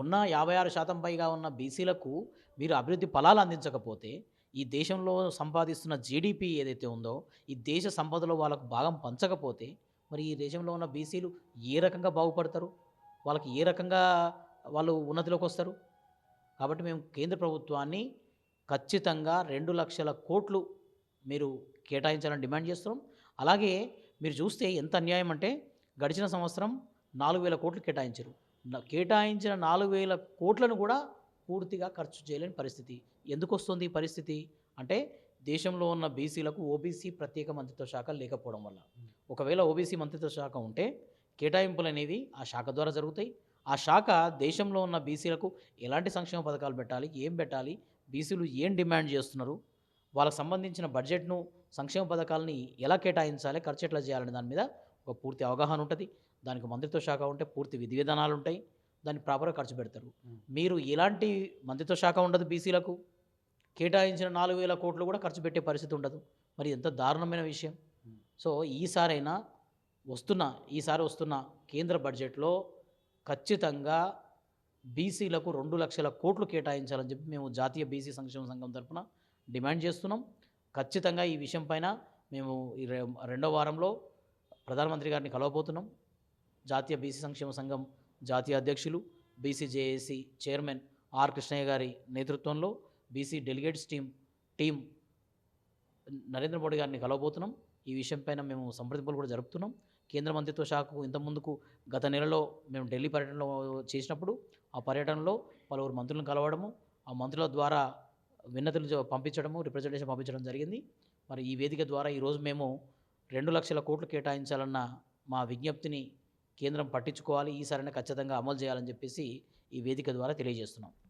ఉన్న 56% పైగా ఉన్న బీసీలకు మీరు అభివృద్ధి ఫలాలు అందించకపోతే, ఈ దేశంలో సంపాదిస్తున్న జీడీపీ ఏదైతే ఉందో, ఈ దేశ సంపదలో వాళ్ళకు భాగం పంచకపోతే, మరి ఈ దేశంలో ఉన్న బీసీలు ఏ రకంగా బాగుపడతారు? వాళ్ళకి ఏ రకంగా వాళ్ళు ఉన్నతిలోకొస్తారు? కాబట్టి మేము కేంద్ర ప్రభుత్వాన్ని ఖచ్చితంగా 2,00,000 కోట్లు మీరు కేటాయించాలని డిమాండ్ చేస్తున్నాం. అలాగే మీరు చూస్తే ఎంత అన్యాయం అంటే గడిచిన సంవత్సరం 4,000 కోట్లు కేటాయించారు. కేటాయించిన 4,000 కోట్లను కూడా పూర్తిగా ఖర్చు చేయలేని పరిస్థితి. ఎందుకొస్తుంది ఈ పరిస్థితి? అంటే దేశంలో ఉన్న బీసీలకు ఓబీసీ ప్రత్యేక మంత్రిత్వ శాఖ లేకపోవడం వల్ల. ఒకవేళ ఓబీసీ మంత్రిత్వ శాఖ ఉంటే కేటాయింపులనేవి ఆ శాఖ ద్వారా జరుగుతాయి. ఆ శాఖ దేశంలో ఉన్న బీసీలకు ఎలాంటి సంక్షేమ పథకాలు పెట్టాలి, ఏం పెట్టాలి, బీసీలు ఏం డిమాండ్ చేస్తున్నారు, వాళ్ళకి సంబంధించిన బడ్జెట్‌ను, సంక్షేమ పథకాలని ఎలా కేటాయించాలి, ఖర్చు ఎట్లా చేయాలనే దాని మీద ఒక పూర్తి అవగాహన ఉంటది. దానికి మంత్రిత్వ శాఖ ఉంటే పూర్తి విధి విధానాలుంటాయి. దాన్ని ప్రాపర్‌గా ఖర్చు పెడతారు. మీరు ఎలాంటి మంత్రిత్వ శాఖ ఉండదు బీసీలకు. కేటాయించిన 4,000 కోట్లు కూడా ఖర్చు పెట్టే పరిస్థితి ఉండదు. మరి ఎంత దారుణమైన విషయం. సో, ఈసారి వస్తున్న కేంద్ర బడ్జెట్‌లో ఖచ్చితంగా బీసీలకు 2,00,000 కోట్లు కేటాయించాలని చెప్పి మేము జాతీయ బీసీ సంక్షేమ సంఘం తరపున డిమాండ్ చేస్తున్నాం. ఖచ్చితంగా ఈ విషయం పైన మేము ఈ రెండో వారంలో ప్రధానమంత్రి గారిని కలవబోతున్నాం. జాతీయ బీసీ సంక్షేమ సంఘం జాతీయ అధ్యక్షులు, BC JAC chairman R Krishnaiah గారి నేతృత్వంలో BC delegates team Narendra Modi గారిని కలవబోతున్నాం. ఈ విషయం పైన మేము సంప్రదింపులు కూడా జరుపుతున్నాం. కేంద్ర మంత్రిత్వ శాఖకు ఇంతకుముందుకు గత నెలలో మేము ఢిల్లీ పర్యటనలో చేసినప్పుడు, ఆ పర్యటనలో పలువురు మంత్రులను కలవడము, ఆ మంత్రుల ద్వారా విన్నతులు పంపించడము, రిప్రజెంటేషన్ పంపించడం జరిగింది. మరి ఈ వేదిక ద్వారా ఈరోజు మేము 2,00,000 కోట్లు కేటాయించాలన్న మా విజ్ఞప్తిని కేంద్రం పట్టించుకోవాలి. ఈసారైనా ఖచ్చితంగా అమలు చేయాలని చెప్పేసి ఈ వేదిక ద్వారా తెలియజేస్తున్నాం.